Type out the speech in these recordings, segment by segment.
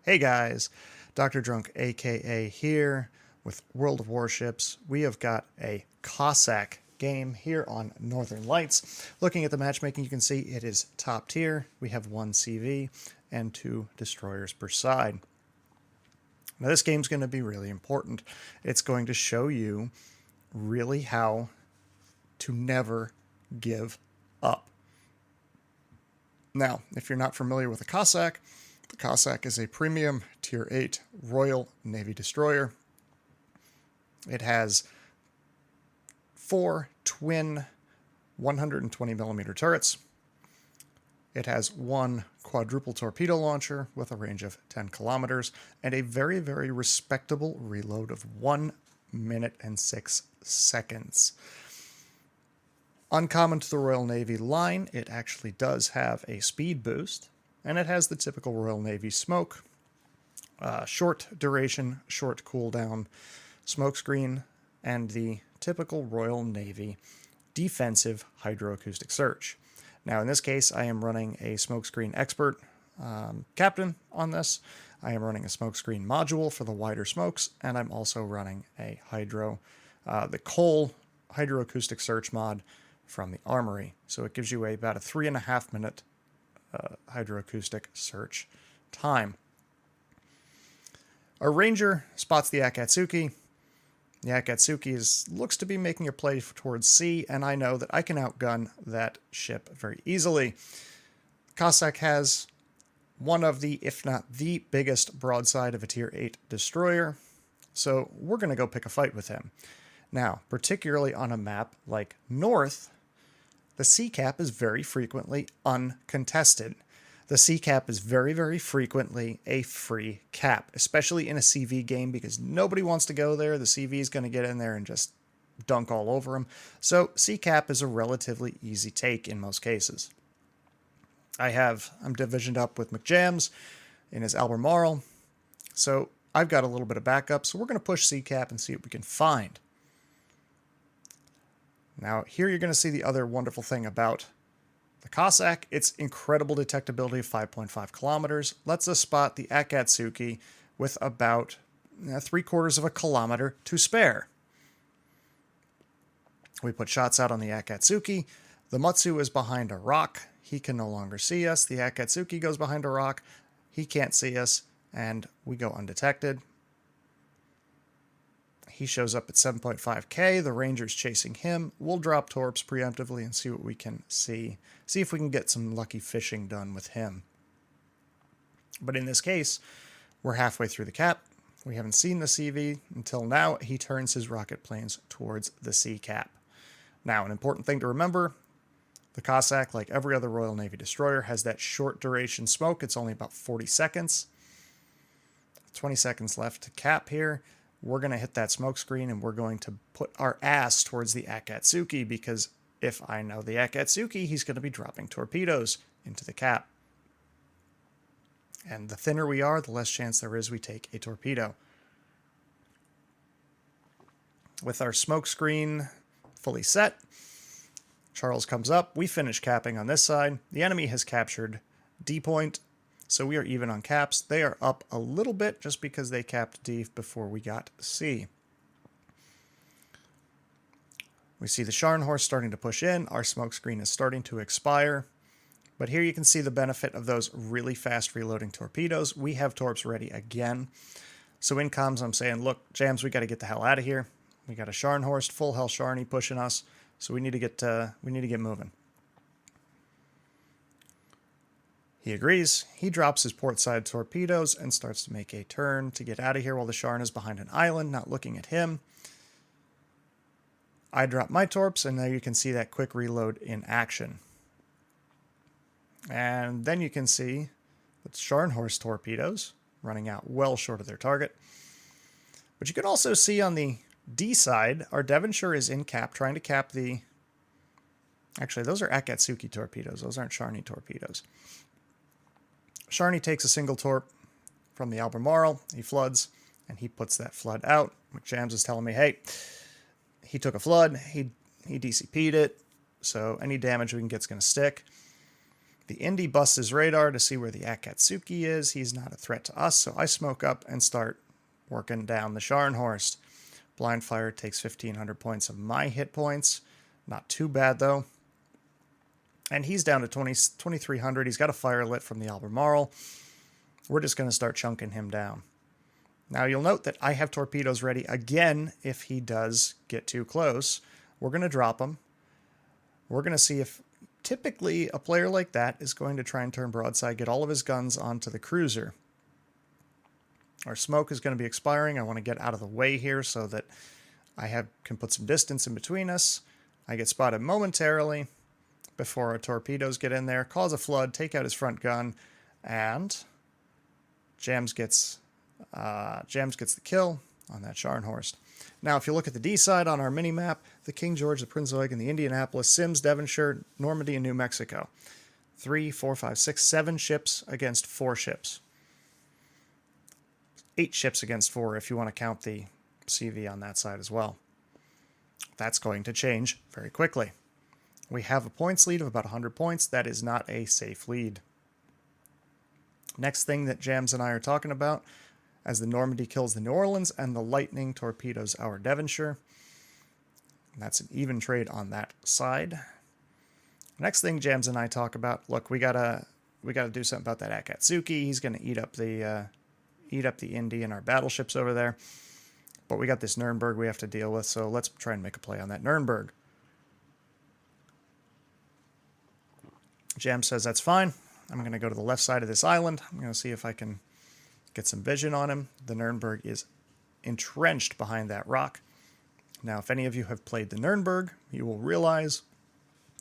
Hey guys, Dr. Drunk aka here with World of Warships. We have got a Cossack game here on Northern Lights. Looking at the matchmaking, you can see it is top tier. We have one CV and two destroyers per side. Now this game's going to be really important. It's going to show you really how to never give up. Now, if you're not familiar with the Cossack is a premium Tier 8 Royal Navy destroyer. It has 4 twin 120mm turrets. It has one quadruple torpedo launcher with a range of 10 kilometers and a very, very respectable reload of 1 minute and 6 seconds. Uncommon to the Royal Navy line, it actually does have a speed boost, and it has the typical Royal Navy smoke, short duration, short cooldown smokescreen, and the typical Royal Navy defensive hydroacoustic search. Now in this case, I am running a smokescreen expert captain on this. I am running a smokescreen module for the wider smokes, and I'm also running a the coal hydroacoustic search mod from the Armory. So it gives you about a 3.5 minute hydroacoustic search time. Our Ranger spots the Akatsuki. The Akatsuki looks to be making a play towards sea, and I know that I can outgun that ship very easily. Cossack has one of the, if not the biggest broadside of a Tier 8 destroyer, so we're going to go pick a fight with him. Now, particularly on a map like North, the sea cap is very frequently uncontested. The sea cap is very, very frequently a free cap, especially in a CV game because nobody wants to go there. The CV is going to get in there and just dunk all over them. So sea cap is a relatively easy take in most cases. I'm divisioned up with McJams in his Albemarle, so I've got a little bit of backup, so we're going to push sea cap and see what we can find. Now, here you're going to see the other wonderful thing about the Cossack. Its incredible detectability of 5.5 kilometers lets us spot the Akatsuki with about 3/4 of a kilometer to spare. We put shots out on the Akatsuki. The Matsu is behind a rock. He can no longer see us. The Akatsuki goes behind a rock. He can't see us, and we go undetected. He shows up at 7.5k. The Ranger's chasing him. We'll drop torps preemptively and see what we can see. See if we can get some lucky fishing done with him. But in this case, we're halfway through the cap. We haven't seen the CV until now. He turns his rocket planes towards the sea cap. Now, an important thing to remember, the Cossack, like every other Royal Navy destroyer, has that short duration smoke. It's only about 40 seconds. 20 seconds left to cap here. We're going to hit that smoke screen and we're going to put our ass towards the Akatsuki because if I know the Akatsuki, he's going to be dropping torpedoes into the cap. And the thinner we are, the less chance there is we take a torpedo. With our smoke screen fully set, Charles comes up. We finish capping on this side. The enemy has captured D point. So we are even on caps. They are up a little bit just because they capped D before we got C. We see the Scharnhorst starting to push in. Our smoke screen is starting to expire. But here you can see the benefit of those really fast reloading torpedoes. We have torps ready again. So in comms, I'm saying, look, Jams, we got to get the hell out of here. We got a Scharnhorst, full hell Sharny pushing us. So we need to get moving. He agrees. He drops his port side torpedoes and starts to make a turn to get out of here while the Sharn is behind an island, not looking at him. I drop my torps, and there you can see that quick reload in action. And then you can see the Scharnhorst torpedoes running out well short of their target. But you can also see on the D side, our Devonshire is in cap, trying to cap the... Actually, those are Akatsuki torpedoes. Those aren't Sharny torpedoes. Sharny takes a single torp from the Albemarle. He floods, and he puts that flood out. McJams is telling me, hey, he took a flood. He DCP'd it, so any damage we can get is going to stick. The Indy busts his radar to see where the Akatsuki is. He's not a threat to us, so I smoke up and start working down the Scharnhorst. Blind Fire takes 1,500 points of my hit points. Not too bad, though. And he's down to 2,300. He's got a fire lit from the Albemarle. We're just going to start chunking him down. Now, you'll note that I have torpedoes ready again if he does get too close. We're going to drop him. We're going to see if typically a player like that is going to try and turn broadside, get all of his guns onto the cruiser. Our smoke is going to be expiring. I want to get out of the way here so that I can put some distance in between us. I get spotted momentarily before our torpedoes get in there, cause a flood, take out his front gun, and Jams gets the kill on that Scharnhorst. Now, if you look at the D side on our mini-map, the King George, the Prince Eugen, the Indianapolis, Sims, Devonshire, Normandy, and New Mexico. 3, 4, 5, 6, 7 ships against 4 ships. 8 ships against 4 if you want to count the CV on that side as well. That's going to change very quickly. We have a points lead of about 100 points. That is not a safe lead. Next thing that Jams and I are talking about, as the Normandy kills the New Orleans and the Lightning torpedoes our Devonshire. That's an even trade on that side. Next thing Jams and I talk about, look, we gotta do something about that Akatsuki. He's gonna eat up the Indy and our battleships over there. But we got this Nuremberg we have to deal with, so let's try and make a play on that Nuremberg. Jam says that's fine. I'm going to go to the left side of this island. I'm going to see if I can get some vision on him. The Nuremberg is entrenched behind that rock. Now, if any of you have played the Nuremberg, you will realize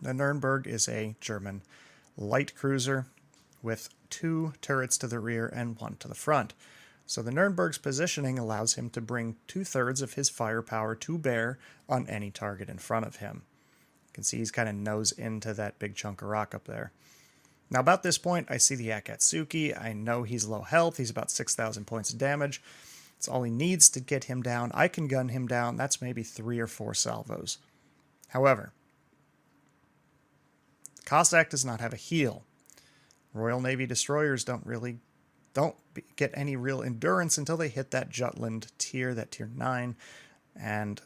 the Nuremberg is a German light cruiser with 2 turrets to the rear and 1 to the front. So the Nuremberg's positioning allows him to bring 2/3 of his firepower to bear on any target in front of him. You can see he's kind of nose into that big chunk of rock up there. Now, about this point, I see the Akatsuki. I know he's low health. He's about 6,000 points of damage. It's all he needs to get him down. I can gun him down. That's maybe 3 or 4 salvos. However, Cossack does not have a heal. Royal Navy destroyers don't get any real endurance until they hit that Jutland tier, that tier 9. And,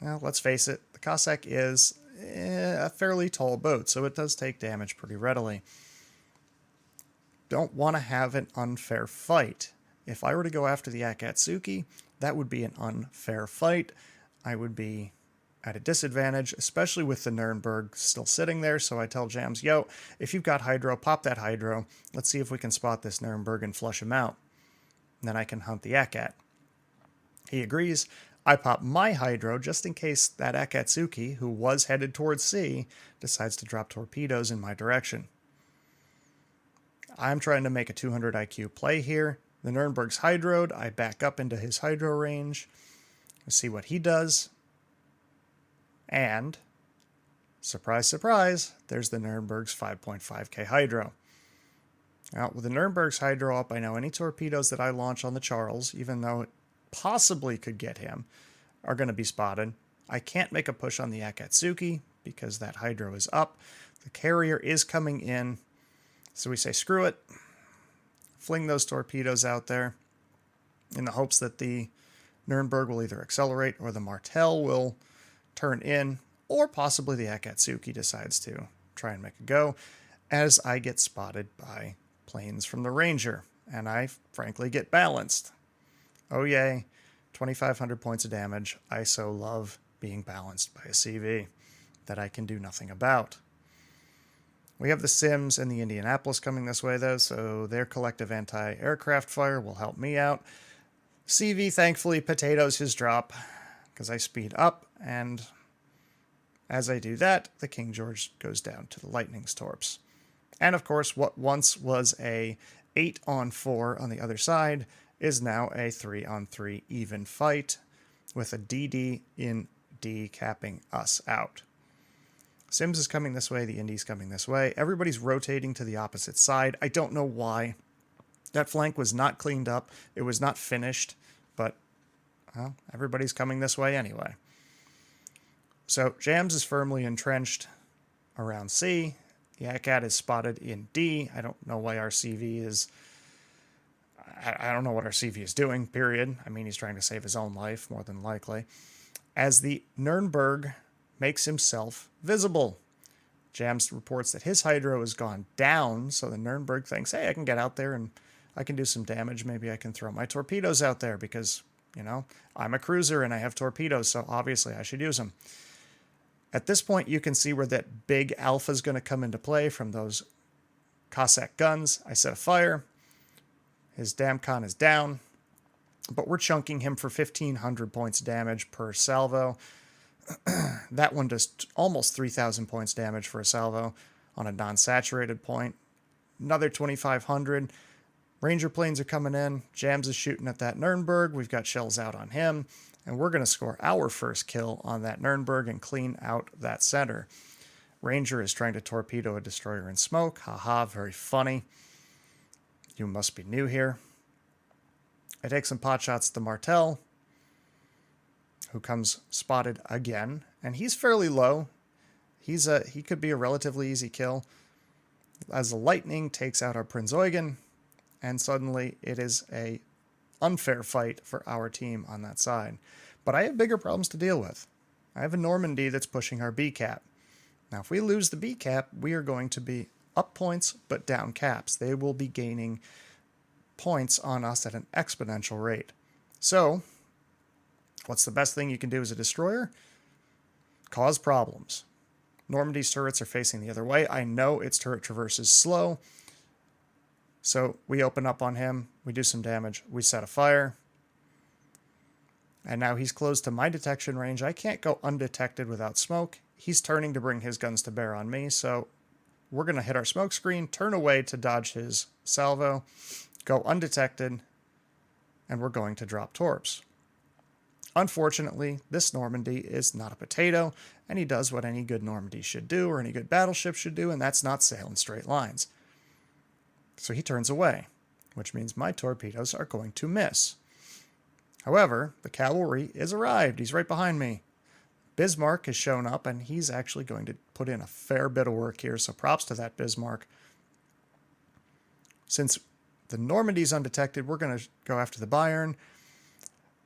well, let's face it, the Cossack is a fairly tall boat, so it does take damage pretty readily. Don't want to have an unfair fight. If I were to go after the Akatsuki, that would be an unfair fight. I would be at a disadvantage, especially with the Nuremberg still sitting there, so I tell Jams, yo, if you've got Hydro, pop that Hydro. Let's see if we can spot this Nuremberg and flush him out. And then I can hunt the Akat. He agrees. I pop my Hydro just in case that Akatsuki, who was headed towards sea, decides to drop torpedoes in my direction. I'm trying to make a 200 IQ play here. The Nuremberg's Hydroed. I back up into his Hydro range. See what he does. And, surprise, surprise, there's the Nuremberg's 5.5k Hydro. Now, with the Nuremberg's Hydro up, I know any torpedoes that I launch on the Charles, even though it possibly could get him, are going to be spotted. I can't make a push on the Akatsuki because that Hydro is up. The carrier is coming in. So we say, screw it. Fling those torpedoes out there in the hopes that the Nuremberg will either accelerate or the Martel will turn in, or possibly the Akatsuki decides to try and make a go, as I get spotted by planes from the Ranger, and I frankly get balanced. Oh yay, 2,500 points of damage. I so love being balanced by a CV that I can do nothing about. We have the Sims and the Indianapolis coming this way, though, so their collective anti-aircraft fire will help me out. CV, thankfully, potatoes his drop, because I speed up, and as I do that, the King George goes down to the Lightning's torps. And of course, what once was a 8-on-4 on the other side is now a 3-on-3 even fight, with a DD in D capping us out. Sims is coming this way, the Indy's coming this way. Everybody's rotating to the opposite side. I don't know why. That flank was not cleaned up. It was not finished, but well, everybody's coming this way anyway. So Jams is firmly entrenched around C. The ACAT is spotted in D. I don't know why our CV is... I don't know what our CV is doing, period. I mean, he's trying to save his own life, more than likely. As the Nürnberg makes himself visible. Jams reports that his hydro has gone down, so the Nürnberg thinks, hey, I can get out there and I can do some damage. Maybe I can throw my torpedoes out there because, you know, I'm a cruiser and I have torpedoes, so obviously I should use them. At this point, you can see where that big alpha is going to come into play from those Cossack guns. I set a fire. His Damcon is down, but we're chunking him for 1,500 points damage per salvo. That one does almost 3,000 points damage for a salvo on a non-saturated point. Another 2,500. Ranger planes are coming in. Jams is shooting at that Nürnberg. We've got shells out on him. And we're going to score our first kill on that Nürnberg and clean out that center. Ranger is trying to torpedo a destroyer in smoke. Haha, very funny. You must be new here. I take some pot shots at the Martel, who comes spotted again. And he's fairly low. He could be a relatively easy kill. As the lightning takes out our Prinz Eugen, and suddenly it is a unfair fight for our team on that side. But I have bigger problems to deal with. I have a Normandy that's pushing our B cap. Now, if we lose the B cap, we are going to be up points, but down caps. They will be gaining points on us at an exponential rate. So, what's the best thing you can do as a destroyer? Cause problems. Normandy's turrets are facing the other way. I know its turret traverse is slow. So we open up on him, we do some damage, we set a fire. And now he's close to my detection range. I can't go undetected without smoke. He's turning to bring his guns to bear on me, so we're going to hit our smoke screen, turn away to dodge his salvo, go undetected, and we're going to drop torps. Unfortunately, this Normandy is not a potato, and he does what any good Normandy should do, or any good battleship should do, and that's not sail in straight lines. So he turns away, which means my torpedoes are going to miss. However, the cavalry is arrived. He's right behind me. Bismarck has shown up, and he's actually going to put in a fair bit of work here, so props to that Bismarck. Since the Normandy's undetected, we're going to go after the Bayern.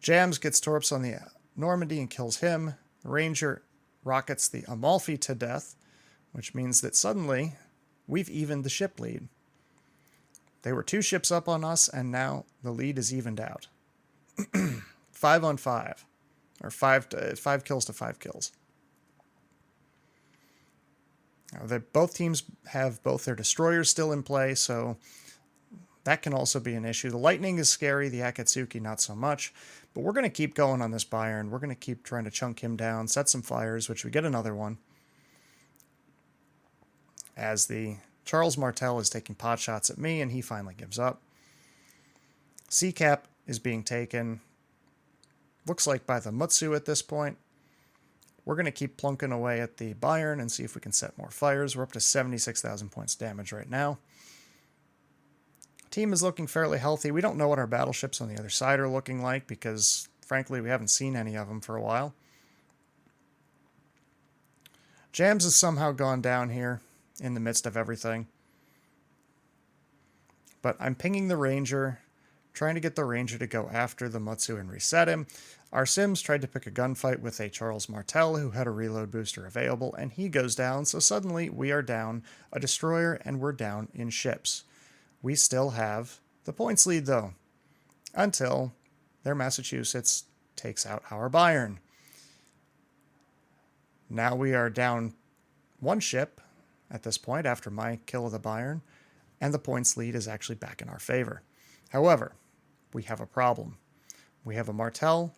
Jams gets torps on the Normandy and kills him. Ranger rockets the Amalfi to death, which means that suddenly we've evened the ship lead. They were 2 ships up on us, and now the lead is evened out. 5 on 5. Or 5 kills to 5 kills. Now, both teams have both their destroyers still in play, so that can also be an issue. The Lightning is scary, the Akatsuki not so much. But we're going to keep going on this Bayern. We're going to keep trying to chunk him down, set some fires, which we get another one. As the Charles Martel is taking pot shots at me, and he finally gives up. C-cap is being taken, looks like by the Mutsu at this point. We're going to keep plunking away at the Bayern and see if we can set more fires. We're up to 76,000 points damage right now. Team is looking fairly healthy. We don't know what our battleships on the other side are looking like because, frankly, we haven't seen any of them for a while. Jams has somehow gone down here in the midst of everything. But I'm pinging the Ranger, trying to get the Ranger to go after the Mutsu and reset him. Our Sims tried to pick a gunfight with a Charles Martel who had a reload booster available, and he goes down, so suddenly we are down a destroyer and we're down in ships. We still have the points lead, though, until their Massachusetts takes out our Bayern. Now we are down 1 ship at this point after my kill of the Bayern, and the points lead is actually back in our favor. However, we have a problem. We have a Martel,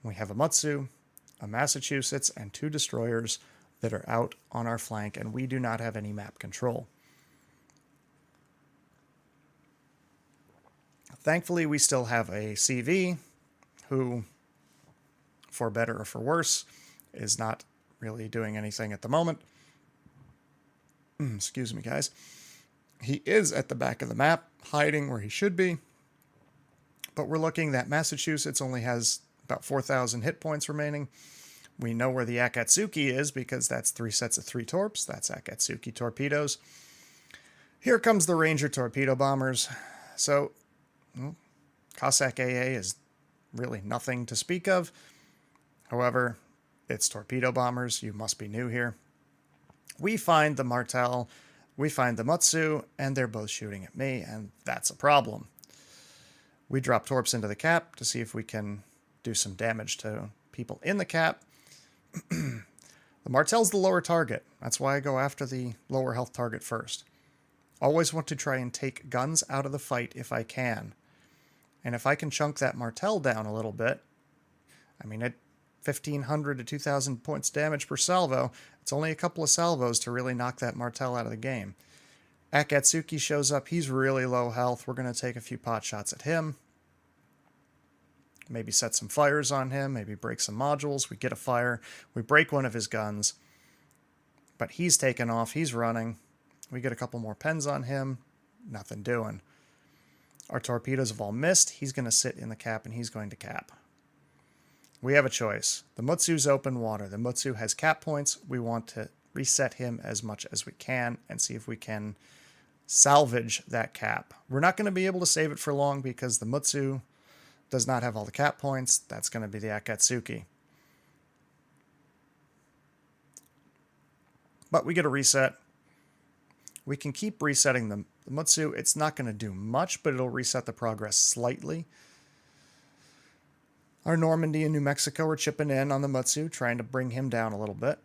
we have a Mutsu, a Massachusetts, and 2 destroyers that are out on our flank, and we do not have any map control. Thankfully, we still have a CV who, for better or for worse, is not really doing anything at the moment. Excuse me, guys. He is at the back of the map, hiding where he should be. But we're looking that Massachusetts only has about 4,000 hit points remaining. We know where the Akatsuki is because that's 3 sets of 3 torps. That's Akatsuki torpedoes. Here comes the Ranger torpedo bombers. So, well, Cossack AA is really nothing to speak of. However, it's torpedo bombers. You must be new here. We find the Martel, we find the Mutsu, and they're both shooting at me, and that's a problem. We drop torps into the cap to see if we can do some damage to people in the cap. The Martel's the lower target. That's why I go after the lower health target first. Always want to try and take guns out of the fight if I can. And if I can chunk that Martel down a little bit, I mean, at 1,500 to 2,000 points damage per salvo, it's only a couple of salvos to really knock that Martel out of the game. Akatsuki shows up. He's really low health. We're going to take a few pot shots at him. Maybe set some fires on him. Maybe break some modules. We get a fire. We break one of his guns. But he's taken off. He's running. We get a couple more pens on him. Nothing doing. Our torpedoes have all missed. He's going to sit in the cap, and he's going to cap. We have a choice. The Mutsu's open water. The Mutsu has cap points. We want to reset him as much as we can and see if we can salvage that cap. We're not going to be able to save it for long because the Mutsu does not have all the cap points. That's going to be the Akatsuki. But we get a reset. We can keep resetting the Mutsu. It's not going to do much, but it'll reset the progress slightly. Our Normandy and New Mexico are chipping in on the Mutsu, trying to bring him down a little bit.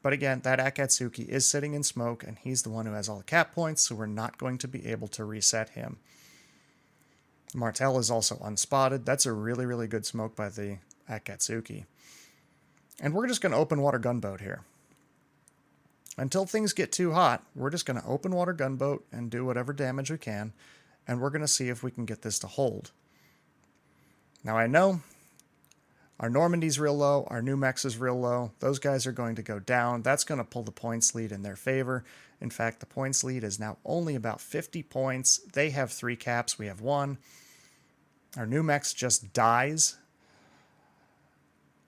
But again, that Akatsuki is sitting in smoke, and he's the one who has all the cap points, so we're not going to be able to reset him. Martel is also unspotted. That's a really, really good smoke by the Akatsuki. And we're just going to open water gunboat here. Until things get too hot, we're just going to open water gunboat and do whatever damage we can, and we're going to see if we can get this to hold. Now I know our Normandy's real low, our New Mex is real low. Those guys are going to go down. That's going to pull the points lead in their favor. In fact, the points lead is now only about 50 points. They have 3 caps, we have 1. Our New Mex just dies,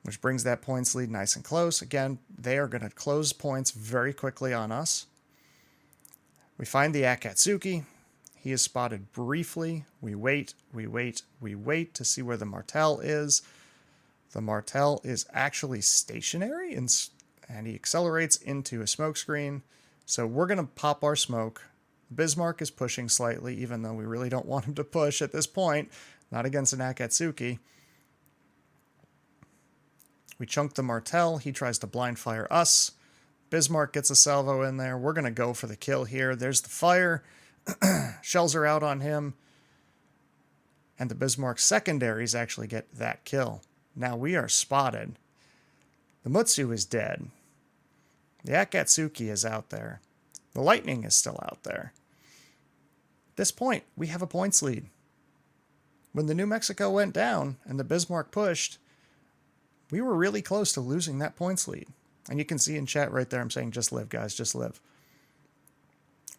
which brings that points lead nice and close. Again, they are going to close points very quickly on us. We find the Akatsuki. He is spotted briefly. We wait, we wait, we wait to see where the Martel is. The Martel is actually stationary, and he accelerates into a smoke screen. So we're going to pop our smoke. Bismarck is pushing slightly, even though we really don't want him to push at this point. Not against an Akatsuki. We chunk the Martel. He tries to blind fire us. Bismarck gets a salvo in there. We're going to go for the kill here. There's the fire. Shells are out on him. And the Bismarck secondaries actually get that kill. Now we are spotted. The Mutsu is dead. The Akatsuki is out there. The Lightning is still out there. At this point, we have a points lead. When the New Mexico went down and the Bismarck pushed, we were really close to losing that points lead. And you can see in chat right there, I'm saying, just live, guys, just live.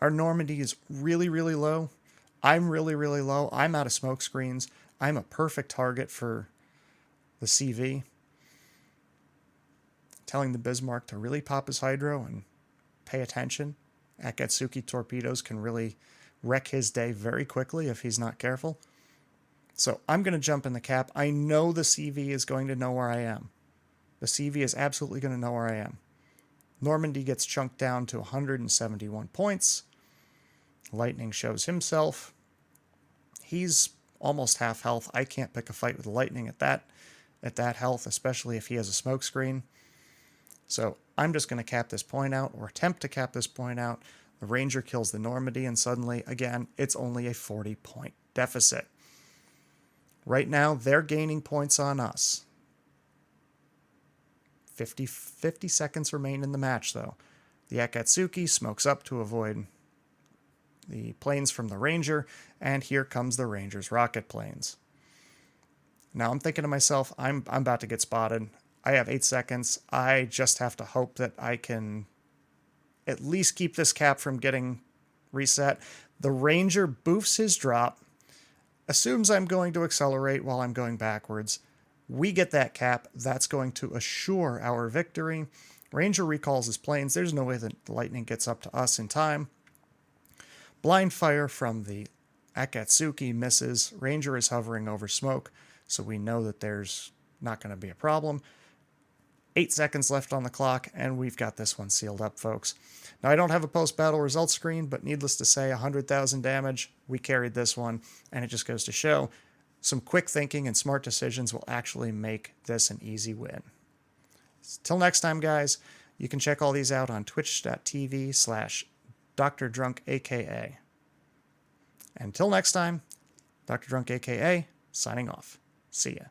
Our Normandy is really, really low. I'm really, really low. I'm out of smoke screens. I'm a perfect target for the CV. Telling the Bismarck to really pop his hydro and pay attention. Akatsuki torpedoes can really wreck his day very quickly if he's not careful. So I'm going to jump in the cap. I know the CV is going to know where I am. The CV is absolutely going to know where I am. Normandy gets chunked down to 171 points. Lightning shows himself. He's almost half health. I can't pick a fight with Lightning at that health, especially if he has a smoke screen. So I'm just going to cap this point out, or attempt to cap this point out. The Ranger kills the Normandy, and suddenly, again, it's only a 40-point deficit. Right now, they're gaining points on us. 50 seconds remain in the match, though. The Akatsuki smokes up to avoid the planes from the Ranger, and here comes the Ranger's rocket planes. Now I'm thinking to myself, I'm about to get spotted. I have 8 seconds. I just have to hope that I can at least keep this cap from getting reset. The Ranger boofs his drop, assumes I'm going to accelerate while I'm going backwards, We get that cap. That's going to assure our victory. Ranger recalls his planes. There's no way that the lightning gets up to us in time. Blind fire from the Akatsuki misses. Ranger is hovering over smoke, so we know that there's not going to be a problem. 8 seconds left on the clock, and we've got this one sealed up, folks. Now, I don't have a post-battle results screen, but needless to say, 100,000 damage. We carried this one, and it just goes to show some quick thinking and smart decisions will actually make this an easy win. Till next time, guys, you can check all these out on twitch.tv/DrDrunkAKA. Until next time, Dr. Drunk AKA, signing off. See ya.